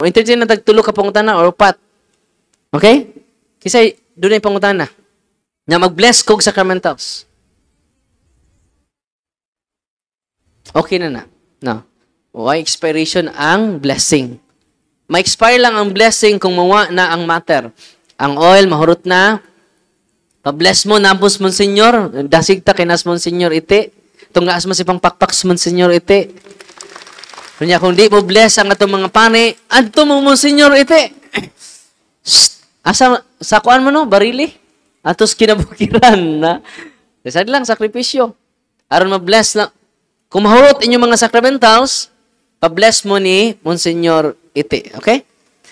O entertain na tagtulo ka pangutana or upat. Okay? Kisay, doon ay pangutana. Na mag-bless kog sacramentals. Okay na na. No. Why expiration ang blessing? Ma-expire lang ang blessing kung mawa na ang matter. Ang oil, mahurot na. Pa-bless mo, napos Monsignor. Dasig ta, kinas Monsignor iti. Tunggaas mo si pangpakpaks Monsignor iti. Kanya kung di mo bless ang atong mga pani, adto mo Monsignor iti. Asa, sakuan mo no, barili. Atos kinabukiran na. Desad lang, sakripisyo. Aron ma-bless lang. Kung mahurot inyong mga sacramentals, pa-bless mo ni Monsignor iti. Okay?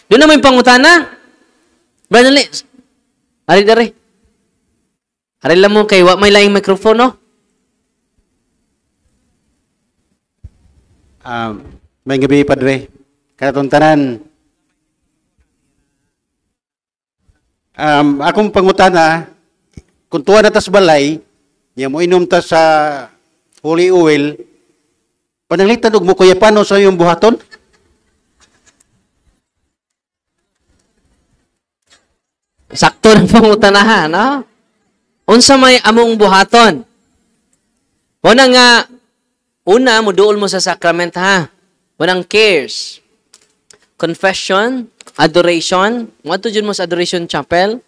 Doon na may pangutana. Brother Lee, ari dari. Ari lang mo kay wa may laing microphone, no? May gabi, Padre. Kanatong tanan. Akong pangutana, kung tuwa na tas balay, niya mo inom ta sa holy oil, pananglitan og mo kuya paano sa iyong buhaton? Sakto ng pangutanahan, no? Unsa may among buhaton? Una nga, una, muduol mo sa sacrament, ha? Unang cares. Confession, adoration. Mga dyan mo sa adoration chapel.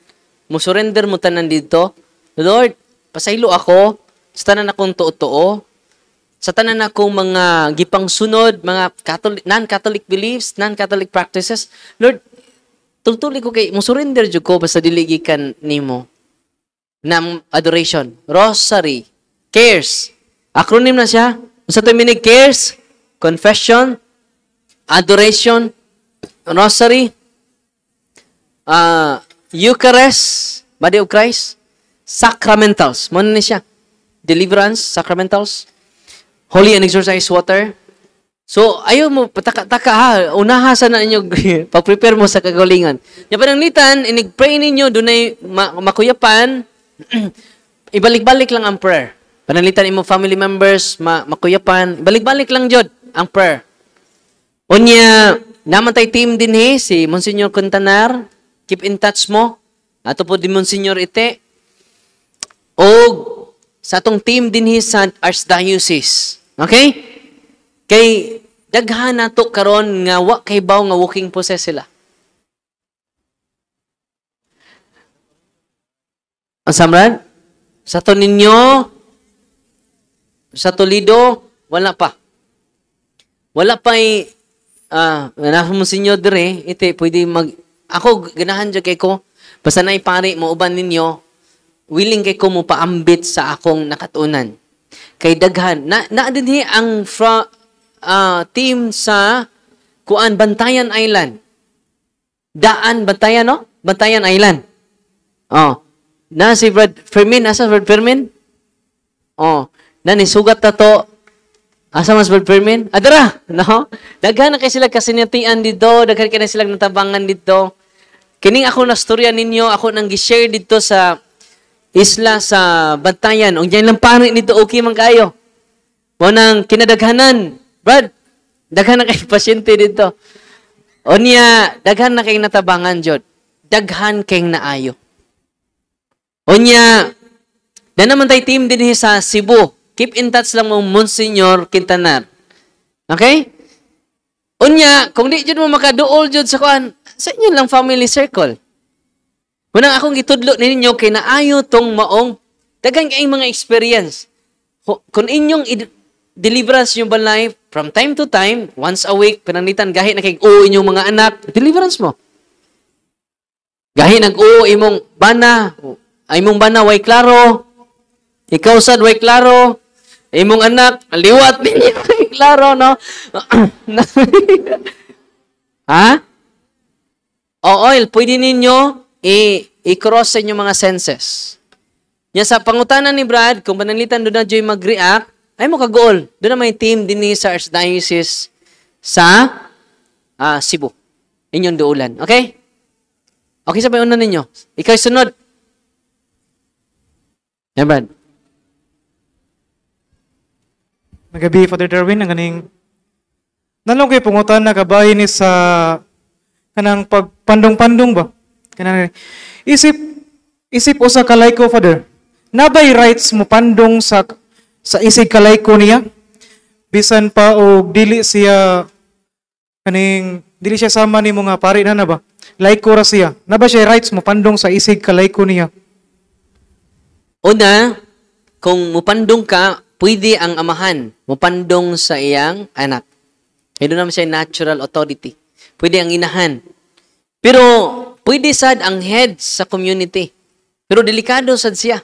Mo surrender mo tanan dito. Lord, pasaylo ako sa tanan akong tuo-tuo. Sa tanan akong mga gipang sunod, mga non-Catholic beliefs, non-Catholic practices. Lord, tugtuli ko kay, mo surrender dyan ko basta diligikan nimo ng adoration. Rosary. Cares. Acronym na siya. Sa ito minig cares, confession, adoration, rosary, Eucharist, body of Christ, sacramentals. Muna na siya. Deliverance, sacramentals, holy and exorcised water. So, ayaw mo, pataka-taka ha, unahasan na inyo, pag-prepare mo sa kagalingan. Yung pananglitan, inig-pray ninyo, doon ay makuyapan, ibalik-balik lang ang prayer. Pananglitan imo family members, makuyapan, ibalik-balik lang jud ang prayer. Unya, naman tayo team din si Monsignor Contanar, keep in touch mo, ato po din Monsignor ite, o sa atong team din sa Archdiocese. Okay? Kay daghan nato karon nga wa kay baw nga walking process sila. Ang samran sa to ninyo sa Toledo wala pa. Wala pa nasa Monsignor dire ite pwede mag ako ganahan jud kay ko basta nay pari mo uban ninyo willing kay ko mo paambit sa akong nakatunan. Kay daghan na dinhi ang team sa kuan Bantayan Island. Daan Bantayan no? Bantayan Island. Oh. Na si Brad Fermin, asa Brad Fermin? Oh, na ni sugat ta to. Asa mas Brad Fermin? Adara, no? Daghan na kay sila kasinatian dito, daghan kay sila natabangan dito. Kining ako na storya ninyo, ako nang gi-share dito sa isla sa Bantayan. Ug diyan lang pari dito okay man kayo. Mo nang kinadaghanan. Brad, daghan na kay pasyente dito. O niya, daghan na kay natabangan, Jod. Daghan kay naayo. O niya, na naman tayo team din sa Cebu. Keep in touch lang mo, Monsignor Quintanar. Okay? O niya, kung di Jod mo makaduol, Jod, sa kuan, sa inyo lang family circle. Munang akong gitudlo ninyo, kay naayo tong maong, daghan kayong mga experience. Kung inyong deliverance yung balay, from time to time, once a week, pinanitan, gahi na kay inyong mga anak, deliverance mo. Gahi nag-oo imong bana, imong bana way klaro, ikaw sad way klaro, imong anak, liwat ninyo way klaro, no? Ha? O oil, pwede ninyo i-cross sa inyong mga senses. Nya sa pangutanan ni Brad, kung pananglitan doon na Joy mag-react, ay mo ka-goal. Doon na may team din sa Archdiocese sa Cebu. Inyong duulan. Okay? Okay sa una ninyo. Ikaw sunod. Yan, Brad. Magabi, Father Darwin, ang ganing nanong kayo pungutan na kabahin ni sa kanang pagpandong-pandong ba? Kanang isip usa ka layko, Father. Nabay rights mo pandong sa isig ka layko niya? Bisan pa og dili siya sama ni mga pari na ba? Layko ra siya. Naba siya rights mo pandong sa isig ka layko niya? Una, kung mupandong ka, pwede ang amahan mupandong sa iyang anak. Kaya doon naman siya natural authority. Pwede ang inahan. Pero, pwede sad ang head sa community. Pero delikado sad siya.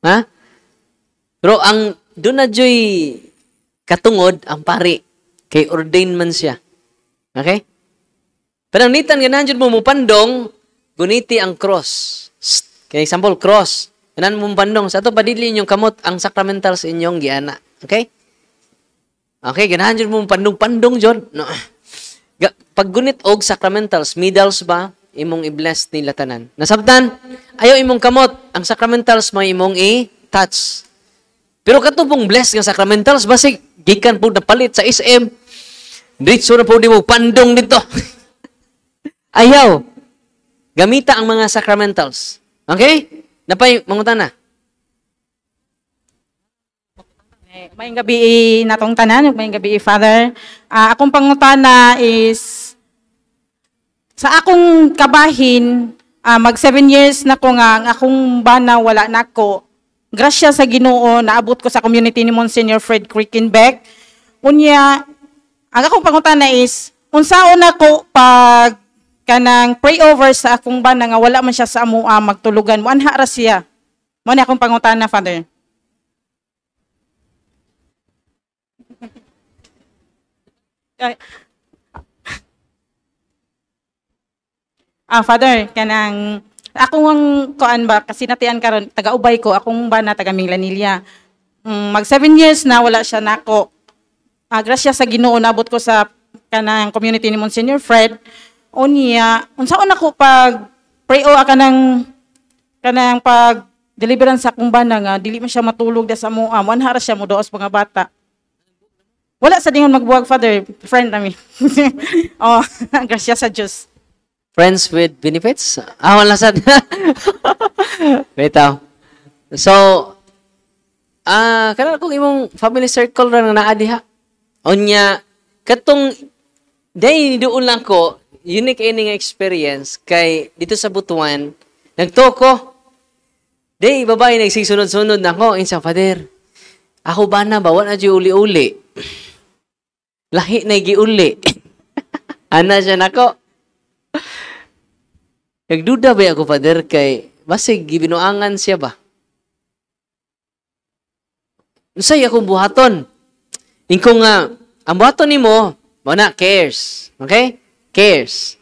Ha? Pero ang doon na joy katungod ang pari. Kay ordain man siya. Okay? Pero ang nitan ganahan mo mupandong, guniti ang cross. Kaya example, cross. Ganahan mo mupandong. Sa ito, padili inyong kamot ang sacramental sa inyong giana. Okay? Okay, ganahan mo mupandong-pandong, John. No. Pag gunit og sacramentals, medals ba, imong i-bless nila tanan. Nasabtan, ayaw imong kamot, ang sacramentals may imong i-touch. Pero katupong bless ng sacramentals, basig, gikan po napalit sa SM, diretso na po di mo pandong dito. Ayaw. Gamita ang mga sacramentals. Okay? Napay, mangutan na. Mayong gabi natong tanan, mayong gabi Father. Akong pangutana is sa akong kabahin, mag 7 years na ko nga ang akong bana wala nako. Grasya sa Ginoo naabot ko sa community ni Monsignor Fred Quickenbeck. Unya, ang akong pangutana is unsaon nako pag kanang pray over sa akong bana nga wala man siya sa amua magtulugan. Wanha ra siya. Mo ni akong pangutana, Father. Father, kanang akong kuan ba kasi natian karon taga-ubay ko akong bana taga Minglanilla. Mag 7 years na wala siya nako. Grasya sa Ginoo nabot ko sa kanang community ni Monsignor Fred. Unya, unsaon nako pag pray o kanang pag deliverance sa akong bana nga dili man siya matulog da sa amoa. Wanhara siya mo doos mga bata. Wala sa dingon magbuwag, Father. Friend nami. Grasya sa Diyos. Friends with benefits? Wala sad. Wait out. So, kanang kung imong family circle ra na naadiha. Onya, katong, dahil doon lang ko, unique ini nga experience, kay dito sa Butuan, nagtoko. Dahil babae nagsisunod-sunod na ko, insang Father, ako ba na ba? Wala dyan uli-uli. Lahi na giuli. Ana siya nako. Nagduda ba ako, Father, kay basig gibinuangan siya ba? Unsay akong buhaton? Ingko nga, ang buhaton nimo, na cares. Okay? Cares.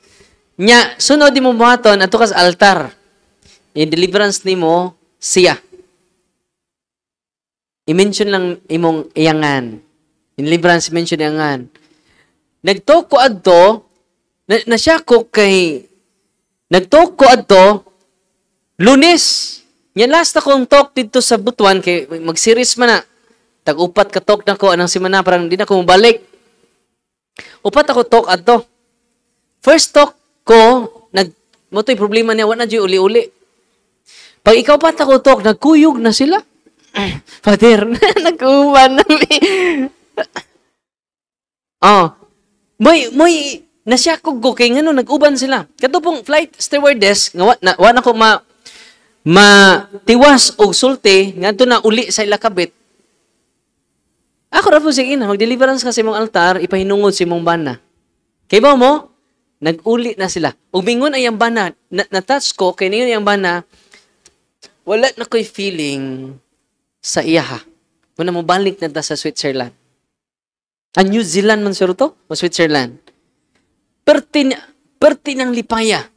Nya, sunod di mo buhaton, ato kas altar. Yung deliverance nimo, siya. I-mention lang imong iyangan. In deliverance, mention iyangan. Nagtoko adto, na siya ko kay, nagtoko adto, Lunes. Yan last akong talk dito sa Butuan, kay mag-series man na. Tag-upat ka talk na ko, anang simana, parang hindi na ko mabalik. Upat ako talk adto. First talk ko, moto'y problema niya, wala na dyan uli-uli. Pag ikaw pa ako talk, nagkuyog na sila. Father, nagkuman na Moy, nasyakog ko kay ngano nag-uban sila. Kato pong flight stewardess, nga wala ko tiwas og sulti, ngadto na uli sa ilakabit. Ako ra po sige na, mag-deliverance ka sa imong altar, ipahinungod sa imong bana. Kay ba mo, nag-uli na sila. Ug mingon ay ang bana, na-touch ko, kay niyon ang bana, wala na ko'y feeling sa iya ha. Muna mo balik na ta sa Switzerland. New Zealand man sir to? O Switzerland? Perti ng lipaya.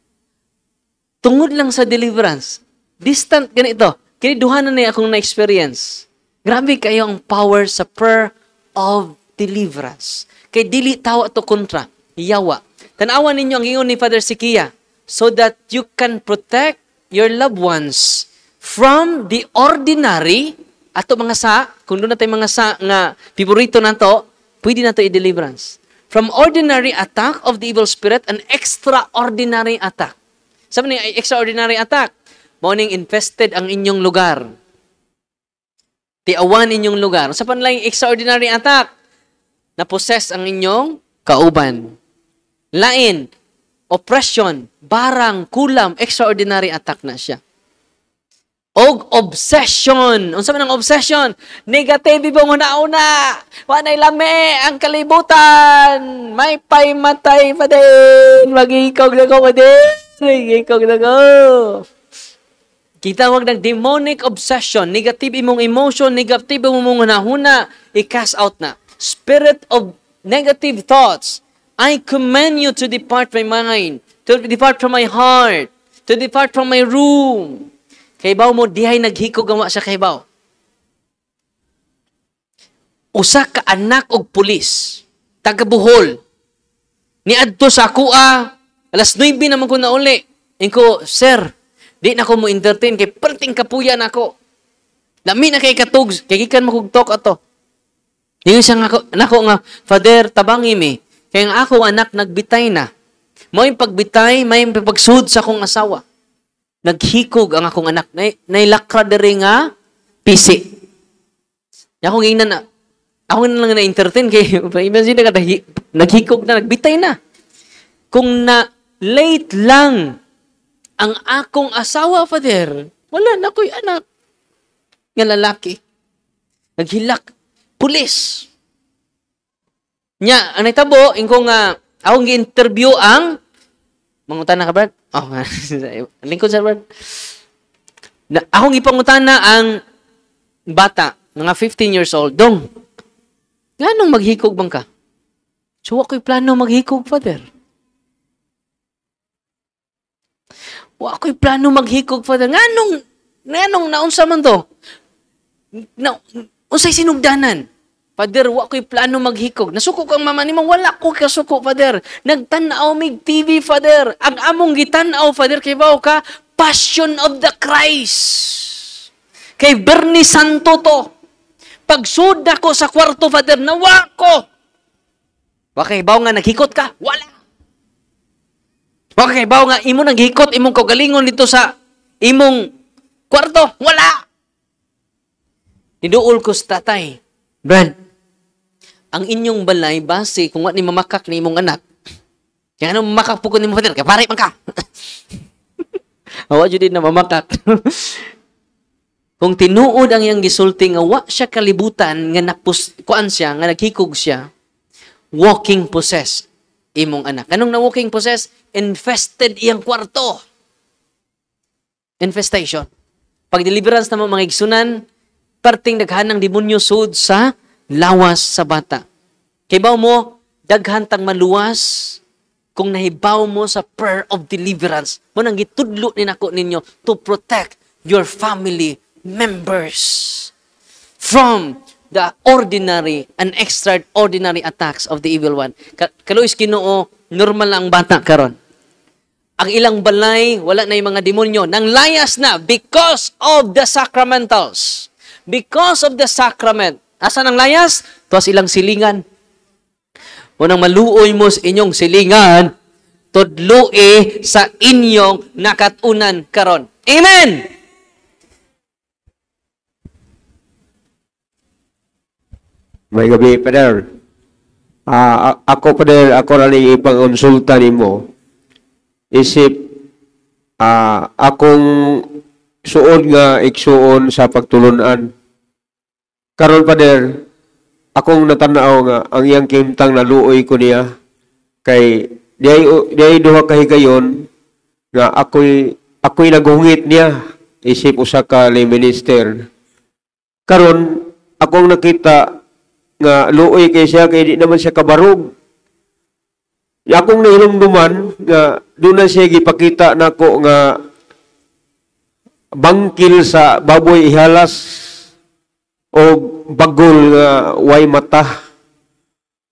Tungod lang sa deliverance. Distant ganito. Kini duhanan na akong na-experience. Grabe kayo ang power sa prayer of deliverance. Kay dili tawa to kontra. Yawa. Tanawan ninyo ang ingon ni Father Sikia so that you can protect your loved ones from the ordinary ato mga sa, kung doon natin mga sa nga piborito na to, pwede na to i-deliverance. From ordinary attack of the evil spirit, an extraordinary attack. Sabi niya, extraordinary attack. Morning infested ang inyong lugar. Tiawan inyong lugar. Sa panlay, extraordinary attack. Na-possess ang inyong kauban. Lain, oppression, barang, kulam, extraordinary attack na siya. Og obsession. Unsa man ang obsession? Negative mo una. Wanay lame ang kalibutan. May paymatay pa din. Magikog na ko pa din. Magikog na ko. Kita wag ng demonic obsession. Negative imong emotion. Negative imong hunahuna. I-cast out na. Spirit of negative thoughts. I command you to depart from my mind. To depart from my heart. To depart from my room. Kaybaw mo, dihay naghikog ang sa kaybaw. Usa ka anak og pulis, taga Bohol. Niadto sa kuha, alas 9 naman ko na uli. Inko, sir, di na ko mo entertain, kay perting kapuya na ako. Lami na kay katugs, kay gikan makugtok ato. Yung siya nako nga, Father, tabangi mi, kay nga ako anak nagbitay na. May pagbitay, may pagsud sa akong asawa. Naghikog ang akong anak. Nailakra diri nga pisi. Ako na lang na-entertain kay imagine na naghikog na, nagbitay na. Kung na late lang ang akong asawa, Father, wala na ko'y anak nga lalaki. Naghilak. Pulis. Nya, ang naitabo, ingkong akong gi-interview ang mangutana ka, Brad? Oh, lingkod sa Brad. Akong ipangutana ang bata, mga 15 years old. Dong, ganong maghikog bang ka? So, ako'y plano maghikog, Father. Ako'y plano maghikog, Father. Ganong, naunsa man to? Unsay sinugdanan? Father, wa ko'y plano maghikog. Nasuko kang mama ni mo, wala ko kasuko, Father. Nagtanaw mig TV, Father. Ang among gitanaw, Father, kay bao ka, Passion of the Christ. Kay Bernie Santo to. Pagsud ko sa kwarto, Father, nawa ko. Wa kay bao nga naghikot ka? Wala. Wa kay bao nga imo naghikot, imong kaugalingon dito sa imong kwarto? Wala. Niduol ko sa tatay. Brad, ang inyong balay, base, kung what ni mamakak ni imong anak, kaya ano mamakak po ko ni mo, Father, kaya pare man ka. Awa dyan din na mamakak. Kung tinuod ang iyang gisulti nga, wa siya kalibutan, nga kuan siya, nga naghikog siya, walking possess imong anak. Anong na walking possess? Infested iyang kwarto. Infestation. Pag deliverance na mga igsunan, parting daghanang demonyo sud sa lawas sa bata. Kaybaw mo, daghantang maluwas kung nahibaw mo sa prayer of deliverance. Mo nang gitudlo ni nako ninyo to protect your family members from the ordinary and extraordinary attacks of the evil one. Kaluis Ginoo, normal lang ang bata karon. Ang ilang balay, wala na yung mga demonyo. Nang layas na because of the sacramentals. Because of the sacrament. Asa nang layas? Tuwas ilang silingan. Unang maluoy mo sa inyong silingan, tudloi sa inyong nakatunan karon. Amen! May gabi, Father. Ako, Father, ako na ipang-konsulta nimo. Isip, akong suod nga iksuon sa pagtulunan. Karon, Father, akong natanaw nga ang iyang kimtang naluoy ko niya kay diay duha ka higayon nga ako'y naghungit niya isip usa ka lay minister. Karon akong nakita nga luoy kay siya kay di naman siya kabarog. Akong nahinumduman nga doon na siya gipakita nako nga bangkil sa baboy ihalas o bagol nga way mata.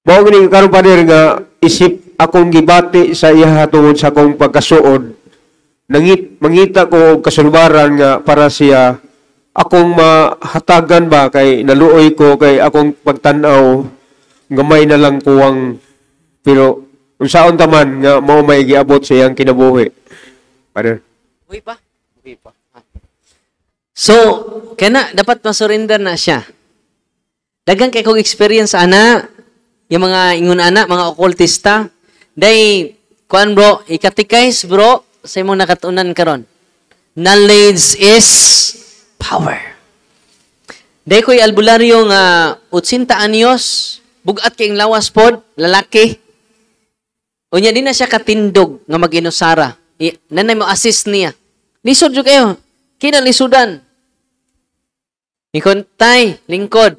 Mao gani karon Father nga isip akong gibati sa iya tungod sa akong pagkasuod. Mangita ko og kasulbaran nga para siya akong mahatagan ba kay naluoy ko kay akong pagtan-aw gamay na lang kuwang Pero unsaon taman nga mao may giabot sa iyang kinabuhi. Father. Uy pa. So, kana dapat masurrender na siya. Daghang kay kong experience ana, yung mga ingon ana, mga occultista, day kuan bro, ikatikais bro sa imong nakatunan karon. Knowledge is power. Day ko'y albularyo nga 80 anyos, bugat kayong lawas pod, lalaki. Unya di na siya katindog nga mag-inusara. Nanay mo assist niya. Lisod jud kayo. Kinalisudan. Ikon tay, lingkod.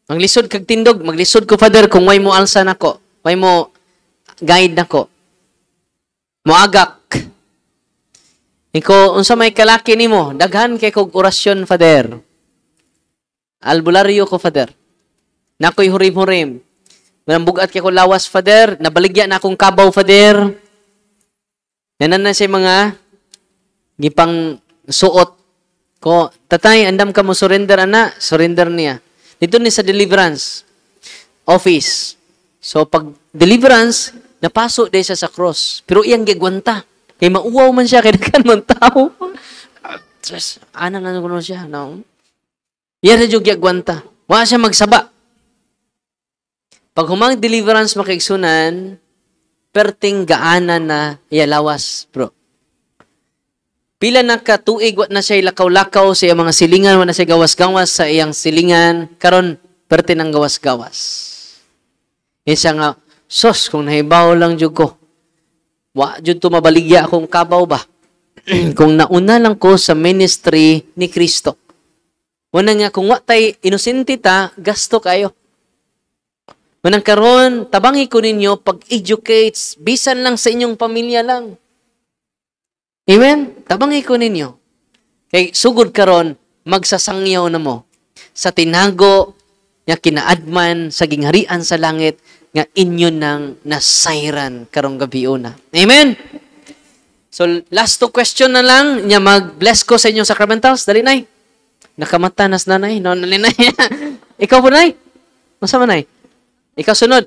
Maglisod kag tindog, maglisod ko Father kung way mo alsa nako, way mo guide nako. Moagak. Iko unsa may kalaki nimo, daghan kay kog orasyon Father. Albularyo ko Father. Nakoy hurim-hurim. Manambugat kay ko lawas Father, nabaligya na akong kabaw Father. Yanan na siya mga gipang suot ko. Tatay, andam ka mo surrender ana, surrender niya. Dito ni sa deliverance office. So pag deliverance, napasok din siya sa cross. Pero iyang gigwanta. Kay mauwaw man siya, kay daghan man tao. Ana na kuno siya, no? Iyan na yung gigwanta. Wala siya magsaba. Pag humang deliverance makaigsunan, perting gaanan na iyalawas, bro. Pila na ka tuig wat na siya lakaw-lakaw sa iyang mga silingan, wat na siya gawas-gawas sa iyang silingan, karon perte ng gawas-gawas. Isa nga, sos, kung nahibaw lang jud ko, wa jud to mabaligya akong kabaw ba? Kung nauna lang ko sa ministry ni Kristo. Wala nga, kung wa tay inosente ta, gasto kayo. Manang karon, tabangi ko ninyo, pag-educates, bisan lang sa inyong pamilya lang. Amen? Tabangi ko ninyo. Kay sugod karon, magsasangyaw na mo sa tinago nga kinaadman sa gingharian sa langit nga inyo nang nasayran karong gabi una. Amen? So, last two question na lang, nya mag-bless ko sa inyong sacramentals. Dali, Nay. Nakamatanas na, Nay. No, dali, Nay. Ikaw po, Nay. Masama, Nay. Ikaw sunod.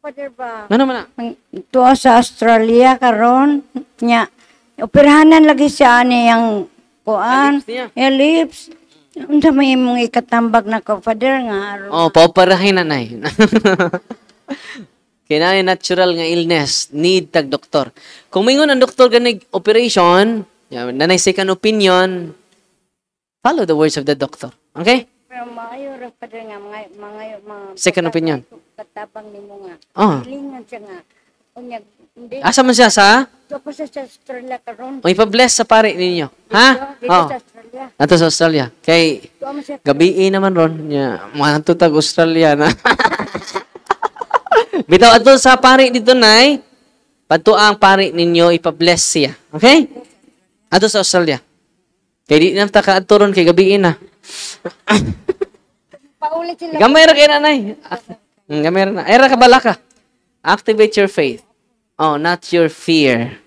Father ba? Ano man na? Tuwa sa Australia karon nya operahanan lagi siya ani yang kuan, Ellipse niya. ellipse. Unsa may imong ikatambag na ko Father nga aron. Oh, paoperahin na, Nay. Kaya natural nga illness, need tag doktor. Kung mingon ang doktor ganig operation, nanay second opinion, follow the words of the doctor. Okay? Pero maayo ra Father nga mga Second opinion. katabang nimo nga. Oh. Hilingan siya nga. Unya hindi Asa man siya sa? to pa sa Australia karon. O ipa-bless sa pare ninyo. Ha? Dito Oh. sa Australia. Ato sa Australia. Kay Tuwa man siya. gabi naman ron. Mga tutag Australia na. Bitaw ato sa pare dito, Nay. Padto ang pare ninyo ipa-bless siya. Okay? Ato sa Australia. Kay di na ta kaadto ron kay gabi na. Paulit sila. Gamay ra kay nanay. Gamay ra na. Era ka bala ka. Activate your faith. Oh, not your fear.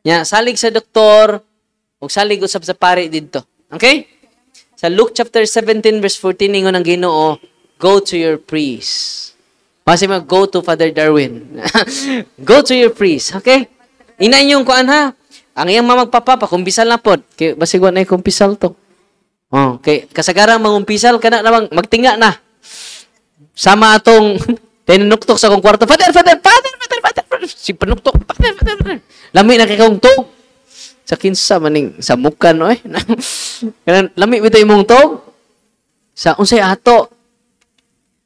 Ya, salig sa doktor, ug salig usab sa pare didto. Okay? Sa Luke chapter 17 verse 14 ingon ang Ginoo, go to your priest. Kasi go to Father Darwin. Go to your priest, okay? Ina inyong kuan ha. Ang iyang mamagpapa kumpisal na pod. Kay basig wa na kumpisal to. Oh, kay kasagaran mangumpisal kana namang magtinga na. Sama atong tinunuktok sa akong kwarto. Father. Si panuktok. Father. Lami na kay kong tog. Sa kinsa maning sa mukan oy. Kanang lami bitaw imong tog. Sa unsay ato?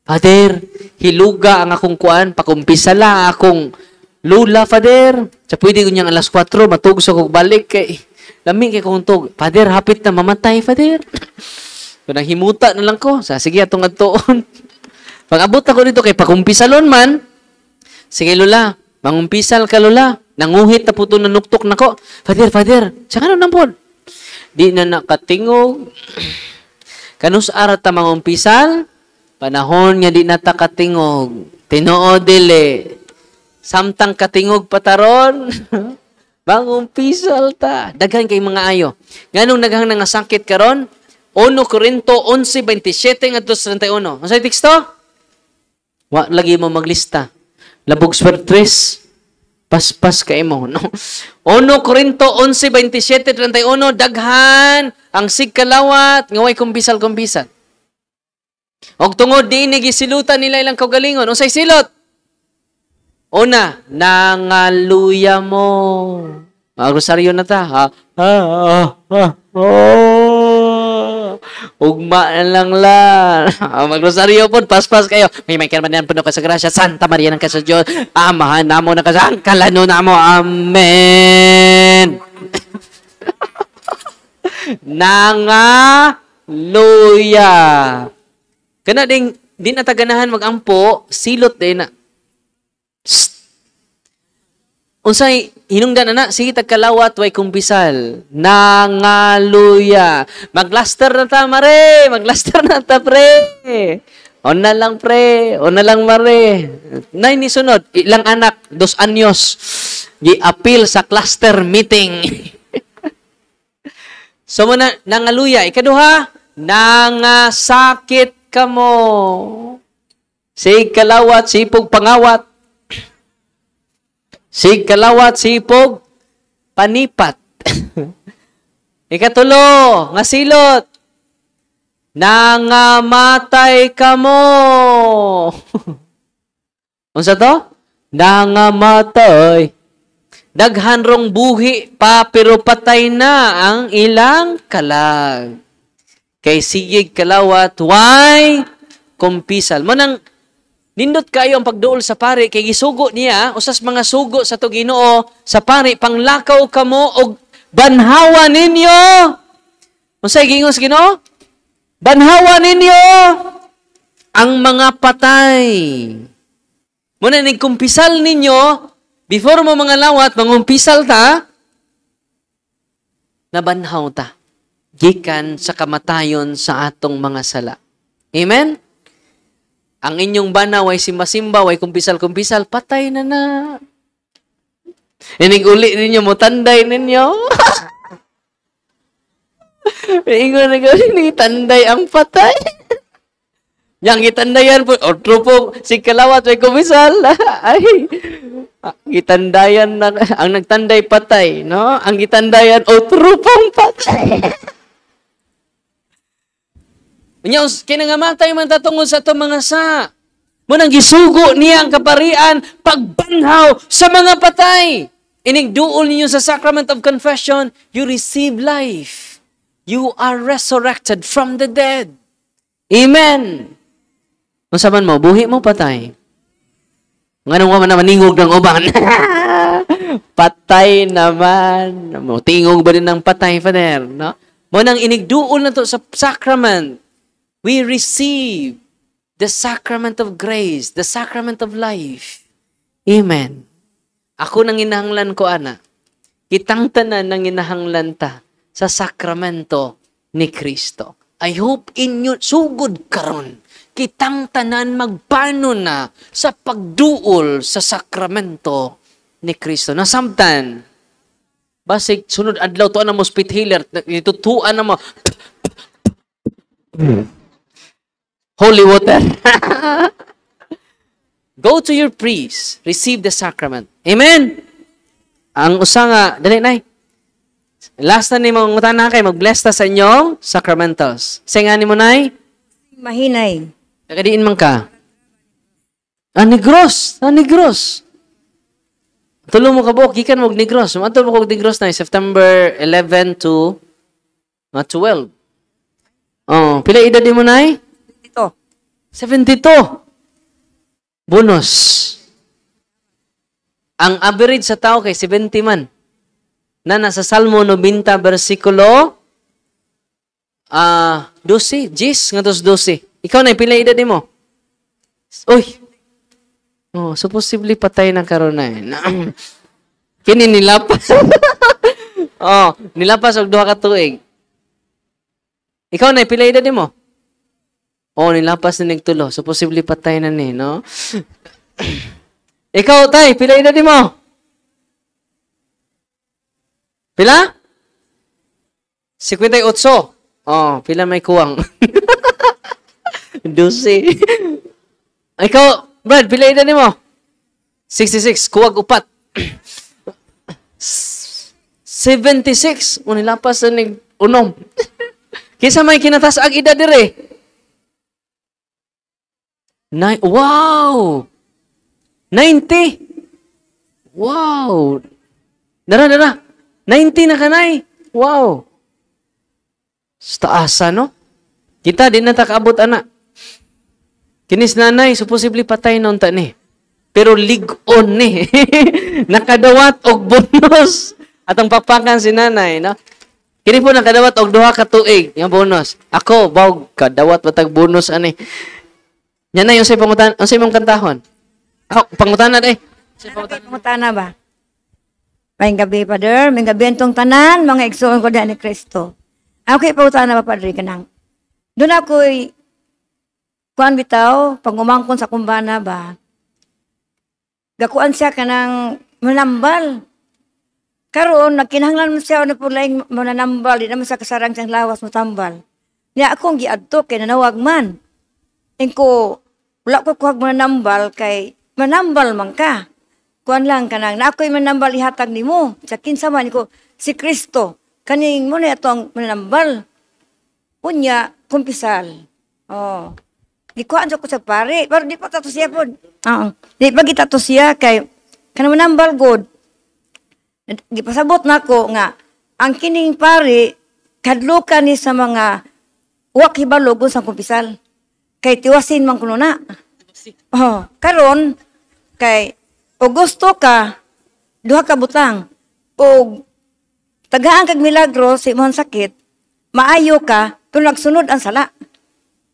Father, hiluga ang akong kuan, pakumpisala akong lula, Father. Sa pwede ko niyang alas 4, matug sa kong balik kay lami kay kong tog. Father, hapit na mamatay, Father. Kung himuta na lang ko, sa sige atong adtoon. Pag abot ako dito kay pakumpisalon man, sige lula, mangumpisal ka lula. Nanguhit na po ito nanuktok na ko. Father, sa kanon nampon. Di na nakatingog. Kanus arat ta mangumpisal, panahon nga di natakatingog. Tinoo dili. Samtang katingog pataron. Mangumpisal ta. Daghan kay mga ayo. Nganong naghang nangasakit karon? 1 Corinto 11:27 ngadto 31. Unsay teksto? Wa lagi mo maglista. Labog swertres. Paspas kay mo, no? 1 Corinto 11:27-31, daghan ang sigkalawat nga way kumbisal-kumbisal. Og tungod di gisilutan nila ilang kaugalingon. Unsay silot? Una, nangaluya mo. Rosaryo na ta. Ha? Ugma na lang lang. Magrosaryo po, paspas kayo. May kermanan po ka sa grasya. Santa Maria ng Kasa Diyos. Amahan na mo na kasang kalano na mo. Amen. Nangaluya. Kana ding di na taganahan magampo, silot din na. Unsay hinungdan ana, sige tagkalawat way kumbisal. Nangaluya. Maglaster na ta mare, maglaster na ta pre. On na lang pre, on na lang mare. Nay ni sunod, ilang anak, 2 anyos. Gi-appeal sa cluster meeting. So mo na nangaluya, ikaduha, nangasakit ka mo. Sig kalawat, sipog pangawat. Sig kalawat, sipog panipat. Ikatulo, nga silot. Nangamatay ka mo. Unsa to? Nangamatay. Daghan rong buhi pa pero patay na ang ilang kalag. Kay sigig kalawat, why kumpisal. Manang nindot kayo ang pagduol sa pari, kay gisugo niya, usas mga sugo sa to Ginoo, sa pari, panglakaw kamo og banhawa ninyo. Unsay gingos Ginoo? Banhawa ninyo ang mga patay. Muna nagkumpisal ninyo, before mo mga lawat, mangumpisal ta, nabanhaw ta. Gikan sa kamatayon sa atong mga sala. Amen? Ang inyong bana, way simba-simba, way kumpisal-kumpisal, patay na na. Inig-uli ninyo, mutanday ninyo. Ingon na gawin, tanday ang patay. Yang gitandayan po, otro po, si kalawat, way kumpisal. Ay, gitandayan na, ang nagtanday patay, no? Ang gitandayan, otro pong patay. Nya kinangamatay man tatungod sa itong mga sa. Munang gisugo niya ang kaparian pagbanhaw sa mga patay. Inigduol ninyo sa sacrament of confession, you receive life. You are resurrected from the dead. Amen. Kung saman mo, buhi mo patay. Nganong wa man na maningog ng uban. Patay naman. Tingog ba din ng patay, Father? No? Munang inigduol na to sa sacrament. We receive the sacrament of grace, the sacrament of life. Amen. Ako nang inahanglan ko, ana. Kitang tanan nang inahanglan ta sa sakramento ni Kristo. I hope inyo sugod karon. Kitang tanan magpano na sa pagduol sa sakramento ni Kristo. Nasamtan, basig sunod adlaw to na mo spit healer, itutuan na mo. Holy water. Go to your priest. Receive the sacrament. Amen? Ang usa nga, dali na. Last na ni mga utana kay mag-bless ta sa inyong sacramentals. Say nga ni mo nay? Mahinay. Nakadiin man ka. Negros. Negros. Tulo mo ka buok, gikan mo Negros. Matulog mo kong Negros na September 11 to 12. Oh, pila edad mo nay? 72. Bonus. Ang average sa tao kay 70 man. Na nasa Salmo 90 versikulo 12, 10 nga 12. Ikaw na pila edad mo? Uy. Oh, so posible patay na karon na. Kini nilapas. Oh, nilapas og 2 ka tuig. Ikaw na pila edad mo? Oh, nilapas na nagtulo. So, posible patay na ni, no? Ikaw, tay, pila edad mo? Pila? 58. Oh, pila may kuwang? 12. Ikaw, Brad, pila edad mo? 66, kuwag upat. 76, unilapas na unom. Kisa may kinatas ag ida dire. Wow! 90! Wow! Dara. 90 na kanay. Wow! Taasa, no? Kita, di na takaabot, anak. Kinis nanay, supposedly patay noon ta ni. Pero lig-on ni. Nakadawat og bonus. Atong pakpakan si nanay, no? Kini po nakadawat og duha ka tuig, yung bonus. Ako, bawg, kadawat batag bonus, ani. Yan na yung say pangutan, ang say mong kantahon. Ako, pangutanan eh. Pangutana ba? Maying gabi, Father. Maying gabi itong tanan, mga igsoon ko dyan ni Kristo. Ako kay pangutana ba, Padre, kanang. Doon ako'y kuan bitaw, pag umangkon sa kumbana ba, gakuan siya kanang manambal. Karoon, nagkinahanglan mo siya na pulaing mananambal, di naman sa kasarang siyang lawas mo tambal. Niya akong giadto kay nanawag man. Ingko, wala ko kuhag mananambal kay manambal man ka. Kuan lang kanang, na ako'y manambal ihatag ni mo. Sa kinsa man ko, si Kristo, kaning mo na ito ang mananambal. Unya, kumpisal. Oh. Gikuan ko sa pare, pero di pa tato siya po. Di pa kita to siya kay kanang manambal god. Gipasabot na ko nga ang kining pare kadlukan ni sa mga uwak hibalog sa kumpisal. Kay tiwasin man kuno na. Oh, karon kay o gusto ka duha ka butang o tagaan kag milagro sa imong sakit, maayo ka pero nagsunod ang sala.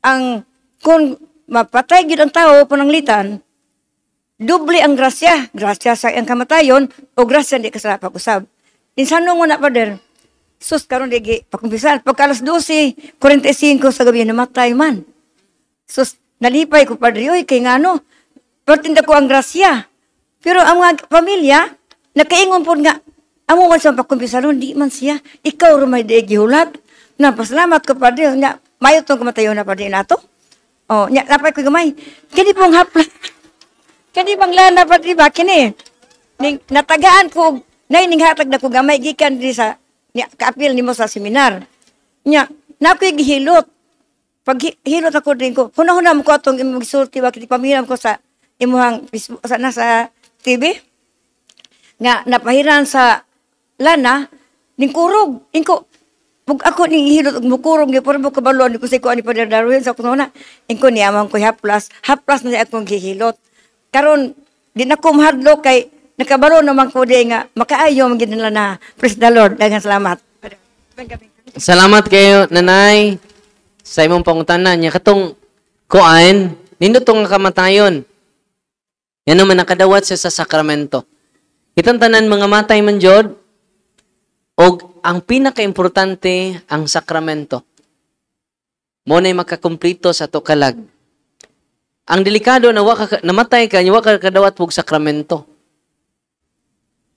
Ang kung mapatay gid ang tao pananglitan, doble ang grasya. Grasya sa ang kamatayon o grasya di ka sa pag-usab. Insanong mo na, Father, sus, karon di pakumpisal. Pagka alas 12:45 sa gabi, namatay man. Sus, nalipay ko, Padre, oy, kay nga no, pertinda ko ang grasya. Pero ang mga pamilya, nakaingon po nga, amo man sa pakumpisalon, di man siya. Ikaw rumay di gihulat. Napasalamat ko, Padre. Mayo tong kamatayon na, Padre, nato. Oh, napay ko gamay. Kini pong hapla. Kani bang lana pa diba kini? Ning natagaan ko nay ning hatag na ko gamay gikan di sa kaapil nimo sa seminar. Nya nakoy gihilot. Pag hilot ako din ko, hunahuna mo ko atong imong gisulti wa kiti pamiram ko sa imuhang Facebook sa nasa TV. Nga napahiran sa lana ning kurog. Ingko pag ako ning hilot og mukurog ni porbo kabalon ko sa ko ani Padre Darwin sa kunona. Ingko niamang ko haplas na akong gihilot. Karon di na ko mahadlo kay nakabaro naman ko di nga makaayo magid nila na praise the Lord. Daghang salamat. Salamat kayo, nanay, sa imong pangutanan niya katong kuan nindot tong kamatayon. Yan naman nakadawat siya sa sakramento. Kitang tanan mga matay man jud og ang pinakaimportante ang sakramento. Mo nay makakumplito sa to kalag. Ang delikado na namatay ka, wa ka kadawat pug sakramento.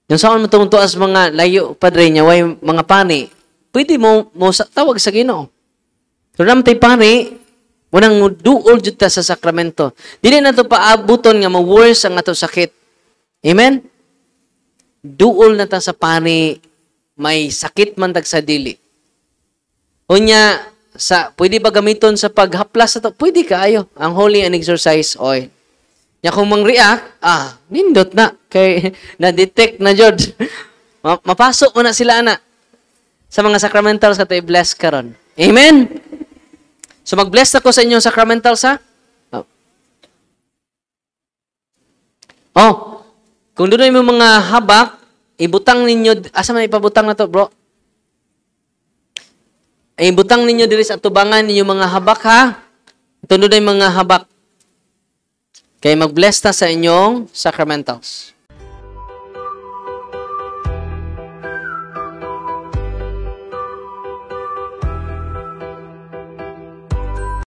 Yung saan mo tuas mga layo, Padre niya, way mga pani, pwede mo tawag sa Ginoo. Pero namatay pani, unang duol jud ta sa sakramento. Dili na to paabuton nga ma-worse ang ato sakit. Amen? Duol na ta sa pani, may sakit man tag sa dili. Unya, pwede ba gamiton sa paghaplas ito? Pwede kaayo. Ang holy and exercise oil. Nya kung mang-react, nindot na. Kay na-detect na, George. Mapasok mo na sila, ana. Sa mga sacramentals ka tayo bless karon. Amen? So mag-bless ako sa inyong sacramentals, ha? Kung doon mo mga habak, ibutang ninyo, asa man ipabutang na to, bro? Ibutang ninyo diri sa tubangan ninyo mga habak, ha? Tunod ay mga habak. Kaya mag-bless ta sa inyong sacramentals.